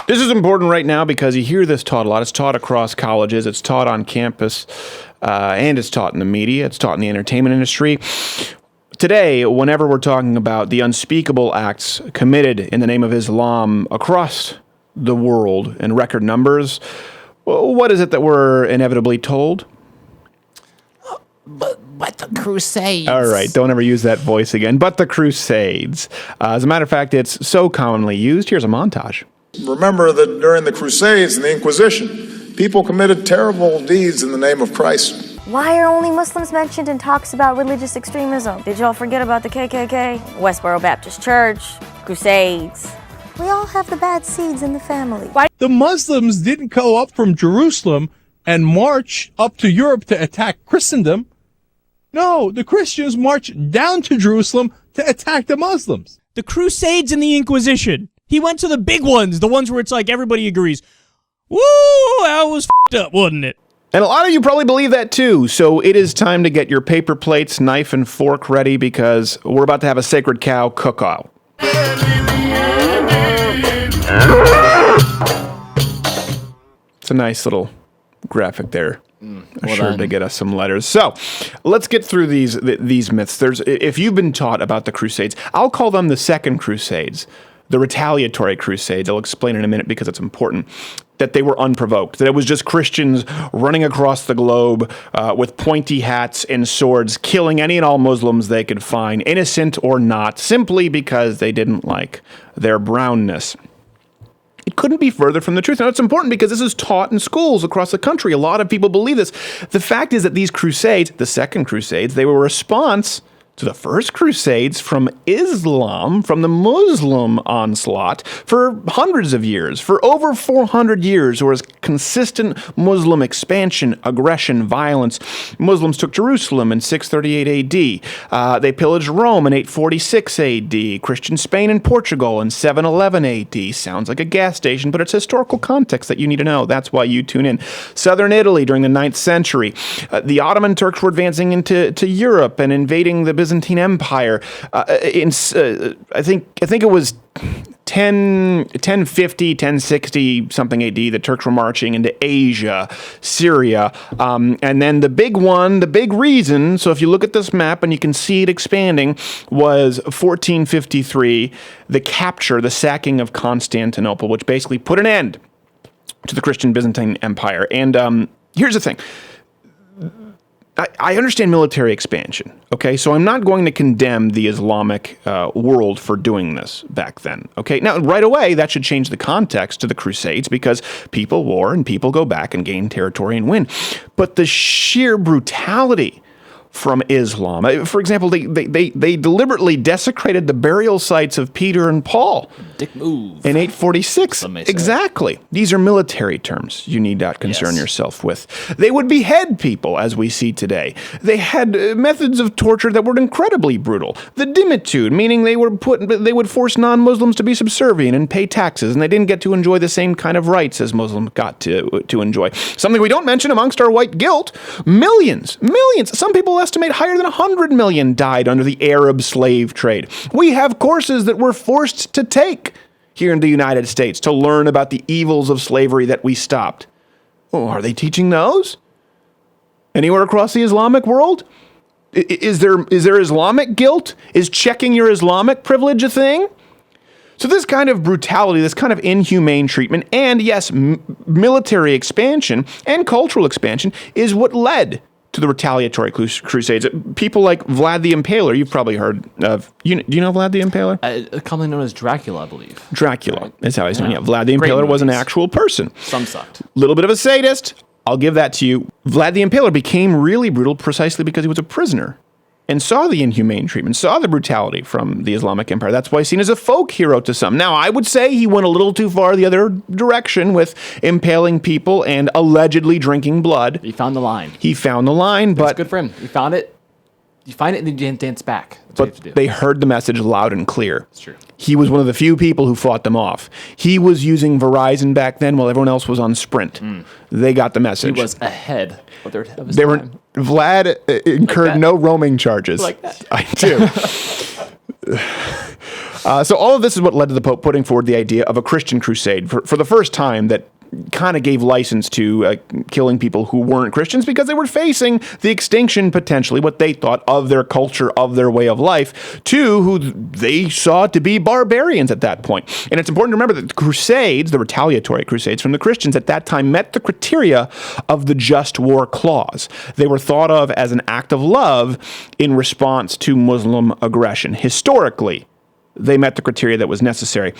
This is important right now because you hear this taught a lot. It's taught across colleges. It's taught on campus, and it's taught in the media. It's taught in the entertainment industry. Today, whenever we're talking about the unspeakable acts committed in the name of Islam across the world in record numbers, what is it that we're inevitably told? But the Crusades. All right, don't ever use that voice again. But the Crusades. As a matter of fact, it's so commonly used. Here's a montage. Remember that during the Crusades and the Inquisition, people committed terrible deeds in the name of Christ. Why are only Muslims mentioned in talks about religious extremism? Did y'all forget about the KKK? Westboro Baptist Church, Crusades. We all have the bad seeds in the family. Why? The Muslims didn't go up from Jerusalem and march up to Europe to attack Christendom. No, the Christians marched down to Jerusalem to attack the Muslims. The Crusades and the Inquisition. He went to the big ones, the ones where it's like everybody agrees. Woo, that was f***ed up, wasn't it? And a lot of you probably believe that too, so it is time to get your paper plates, knife, and fork ready because we're about to have a sacred cow cook-out. It's a nice little graphic there. Sure to get us some letters. So let's get through these myths. If you've been taught about the Crusades, I'll call them the Second Crusades, the retaliatory Crusades. I'll explain in a minute because it's important. That they were unprovoked, that it was just Christians running across the globe with pointy hats and swords, killing any and all Muslims they could find, innocent or not, simply because they didn't like their brownness. It couldn't be further from the truth. Now, it's important because this is taught in schools across the country. A lot of people believe this. The fact is that these Crusades, the Second Crusades, they were a response to the First Crusades from Islam, from the Muslim onslaught for hundreds of years. For over 400 years, there was consistent Muslim expansion, aggression, violence. Muslims took Jerusalem in 638 AD. They pillaged Rome in 846 AD. Christian Spain and Portugal in 711 AD. Sounds like a gas station, but it's historical context that you need to know. That's why you tune in. Southern Italy during the 9th century. The Ottoman Turks were advancing into Europe and invading the Byzantine Empire. I think it was 1050, 1060 something AD. The Turks were marching into Asia, Syria, and then the big one, the big reason. So if you look at this map and you can see it expanding, was 1453, the capture, the sacking of Constantinople, which basically put an end to the Christian Byzantine Empire. And here's the thing. I understand military expansion, okay? So I'm not going to condemn the Islamic world for doing this back then, okay? Now, right away, that should change the context to the Crusades because people war and people go back and gain territory and win. But the sheer brutality from Islam, for example, they deliberately desecrated the burial sites of Peter and Paul. Dick move. In 846. Exactly. These are military terms you need not concern yourself with. They would behead people, as we see today. They had methods of torture that were incredibly brutal. The dimitude, meaning they would force non-Muslims to be subservient and pay taxes, and they didn't get to enjoy the same kind of rights as Muslims got to enjoy. Something we don't mention amongst our white guilt, millions, some people estimate higher than 100 million died under the Arab slave trade. We have courses that we're forced to take here in the United States to learn about the evils of slavery that we stopped. Oh, are they teaching those? Anywhere across the Islamic world? Is there Islamic guilt? Is checking your Islamic privilege a thing? So this kind of brutality, this kind of inhumane treatment, and yes, military expansion and cultural expansion is what led to the retaliatory crusades. People like Vlad the Impaler, you've probably heard of. Do you know Vlad the Impaler? Commonly known as Dracula, I believe. Dracula is how he's known. Yeah, Vlad the Impaler was an actual person. Some sucked. Little bit of a sadist. I'll give that to you. Vlad the Impaler became really brutal precisely because he was a prisoner and saw the inhumane treatment, saw the brutality from the Islamic Empire. That's why he's seen as a folk hero to some. Now, I would say he went a little too far the other direction with impaling people and allegedly drinking blood. He found the line. But it's good for him. He found it. You find it and then you dance back. That's what you have to do. They heard the message loud and clear. It's true. He was one of the few people who fought them off. He was using Verizon back then while everyone else was on Sprint. They got the message. He was ahead of his time. Vlad incurred no roaming charges. Like that. I do. So all of this is what led to the Pope putting forward the idea of a Christian crusade for the first time that kind of gave license to killing people who weren't Christians because they were facing the extinction, potentially, what they thought of their culture, of their way of life, to who they saw to be barbarians at that point. And it's important to remember that the Crusades, the retaliatory Crusades from the Christians at that time, met the criteria of the Just War Clause. They were thought of as an act of love in response to Muslim aggression. Historically, they met the criteria that was necessary.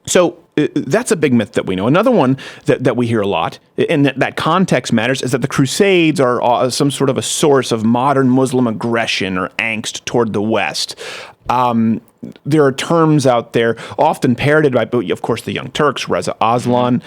So that's a big myth that we know. Another one that we hear a lot, and that context matters, is that the Crusades are some sort of a source of modern Muslim aggression or angst toward the West. There are terms out there, often parroted by, of course, the Young Turks, Reza Aslan.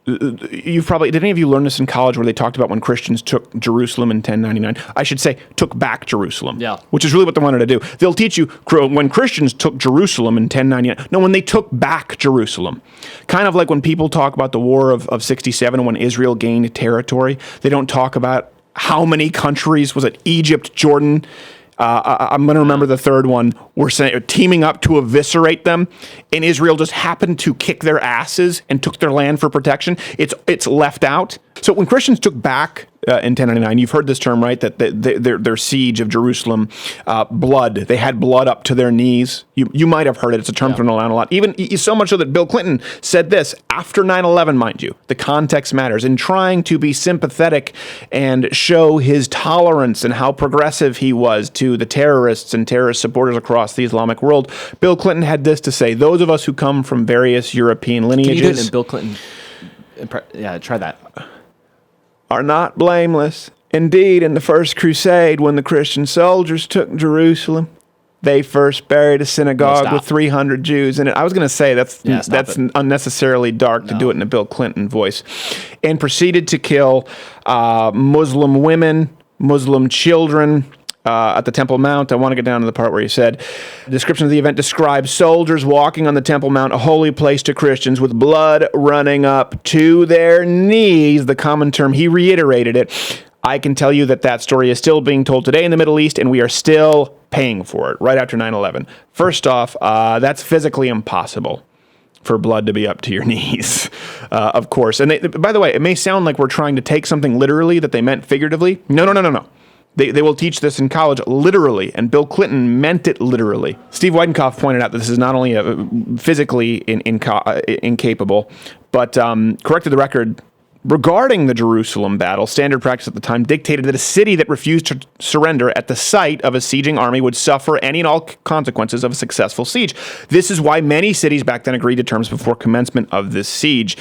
Did any of you learn this in college where they talked about when Christians took Jerusalem in 1099? I should say took back Jerusalem, which is really what they wanted to do. They'll teach you when Christians took Jerusalem in 1099. No, when they took back Jerusalem. Kind of like when people talk about the War of 67 when Israel gained territory. They don't talk about how many countries, was it Egypt, Jordan, I'm going to remember the third one, were teaming up to eviscerate them, and Israel just happened to kick their asses and took their land for protection. It's left out. So when Christians took back in 1099, you've heard this term, right? That their siege of Jerusalem, blood. They had blood up to their knees. You might have heard it. It's a term thrown around a lot. Even so much so that Bill Clinton said this after 9/11, mind you. The context matters. In trying to be sympathetic and show his tolerance and how progressive he was to the terrorists and terrorist supporters across the Islamic world, Bill Clinton had this to say: "Those of us who come from various European lineages." Can you do it in Bill Clinton? Yeah, try that. Are not blameless. Indeed, in the First Crusade, when the Christian soldiers took Jerusalem, they first buried a synagogue with 300 Jews in it. I was going to say that's unnecessarily dark to do it in a Bill Clinton voice. And proceeded to kill Muslim women, Muslim children, at the Temple Mount. I want to get down to the part where he said, the description of the event describes soldiers walking on the Temple Mount, a holy place to Christians, with blood running up to their knees. The common term, he reiterated it. I can tell you that story is still being told today in the Middle East, and we are still paying for it right after 9/11. First off, that's physically impossible for blood to be up to your knees, of course. And by the way, it may sound like we're trying to take something literally that they meant figuratively. No. They will teach this in college literally, and Bill Clinton meant it literally. Steve Weidenkopf pointed out that this is not only physically incapable, but corrected the record regarding the Jerusalem battle. Standard practice at the time dictated that a city that refused to surrender at the site of a sieging army would suffer any and all consequences of a successful siege. This is why many cities back then agreed to terms before commencement of this siege.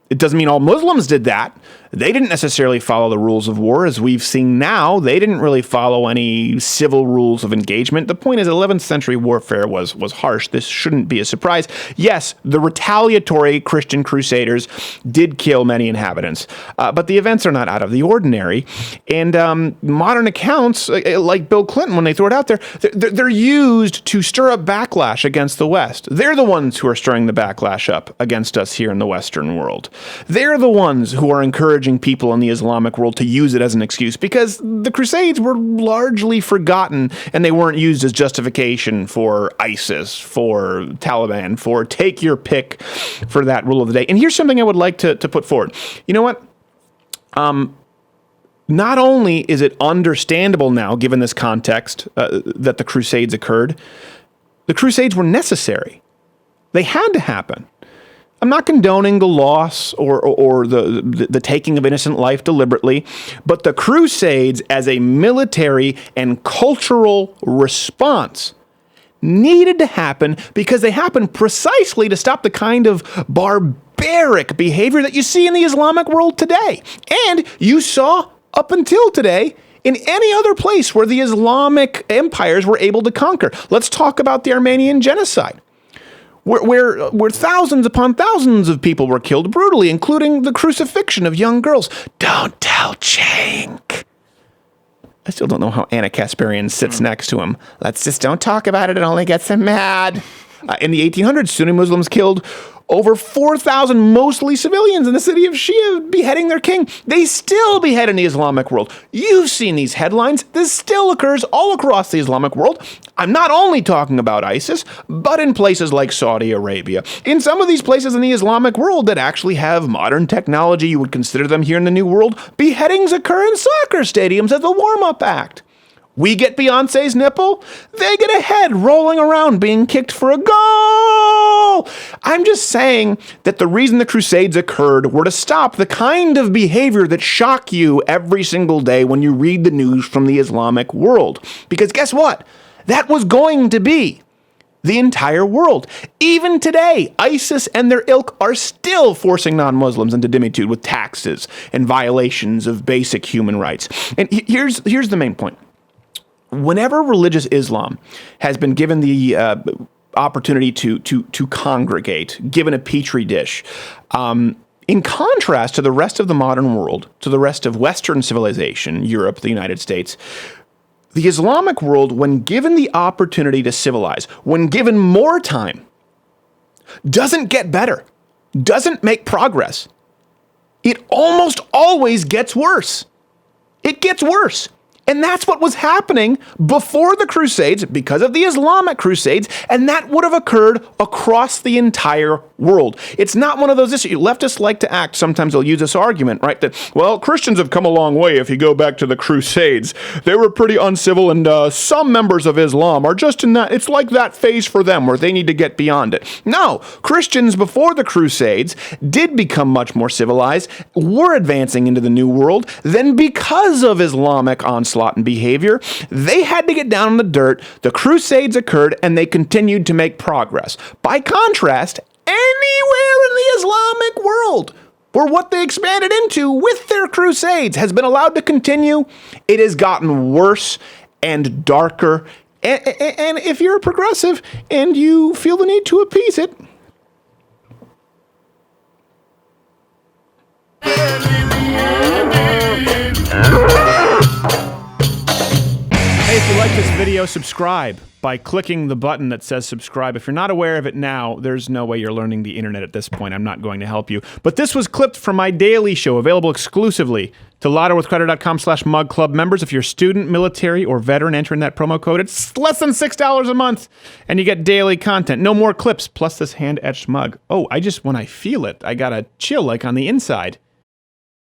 It doesn't mean all Muslims did that. They didn't necessarily follow the rules of war. As we've seen now, they didn't really follow any civil rules of engagement. The point is, 11th century warfare was harsh. This shouldn't be a surprise. Yes, the retaliatory Christian crusaders did kill many inhabitants, but the events are not out of the ordinary. And modern accounts, like Bill Clinton, when they throw it out there, they're used to stir up backlash against the West. They're the ones who are stirring the backlash up against us here in the Western world. They're the ones who are encouraging people in the Islamic world to use it as an excuse, because the Crusades were largely forgotten and they weren't used as justification for ISIS, for Taliban, for take your pick for that rule of the day. And here's something I would like to put forward. You know what? Not only is it understandable now, given this context, that the Crusades occurred, the Crusades were necessary. They had to happen. I'm not condoning the loss or the taking of innocent life deliberately, but the Crusades as a military and cultural response needed to happen because they happened precisely to stop the kind of barbaric behavior that you see in the Islamic world today. And you saw up until today in any other place where the Islamic empires were able to conquer. Let's talk about the Armenian genocide, where thousands upon thousands of people were killed brutally, including the crucifixion of young girls. Don't tell Cenk. I still don't know how Anna Kasparian sits next to him. Let's just don't talk about it. It only gets him mad. In the 1800s, Sunni Muslims killed over 4,000 mostly civilians in the city of Shia beheading their king. They still behead in the Islamic world. You've seen these headlines. This still occurs all across the Islamic world. I'm not only talking about ISIS, but in places like Saudi Arabia. In some of these places in the Islamic world that actually have modern technology, you would consider them here in the New World, beheadings occur in soccer stadiums as a warm-up act. We get Beyonce's nipple, they get a head rolling around being kicked for a goal. I'm just saying that the reason the Crusades occurred were to stop the kind of behavior that shock you every single day when you read the news from the Islamic world. Because guess what? That was going to be the entire world. Even today, ISIS and their ilk are still forcing non-Muslims into dhimmitude with taxes and violations of basic human rights. And here's the main point. Whenever religious Islam has been given the opportunity to congregate, given a petri dish, in contrast to the rest of the modern world, to the rest of Western civilization, Europe, the United States, the Islamic world, when given the opportunity to civilize, when given more time, doesn't get better, doesn't make progress. It almost always gets worse. It gets worse. And that's what was happening before the Crusades because of the Islamic Crusades, and that would have occurred across the entire world. It's not one of those issues. Leftists like to act, sometimes they'll use this argument, right, that, well, Christians have come a long way if you go back to the Crusades. They were pretty uncivil, and some members of Islam are just in that, it's like that phase for them where they need to get beyond it. No, Christians before the Crusades did become much more civilized, were advancing into the New World, then because of Islamic onslaught and behavior, they had to get down in the dirt. The Crusades occurred, and they continued to make progress. By contrast, anywhere in the Islamic world where what they expanded into with their Crusades has been allowed to continue, it has gotten worse and darker. And if you're a progressive and you feel the need to appease it, if you like this video, subscribe by clicking the button that says subscribe. If you're not aware of it now, there's no way you're learning the internet at this point. I'm not going to help you. But this was clipped from my daily show, available exclusively to louderwithcrowder.com/mugclub members. If you're student, military, or veteran, entering that promo code, it's less than $6 a month, and you get daily content. No more clips, plus this hand-etched mug. Oh, when I feel it, I got a chill like on the inside.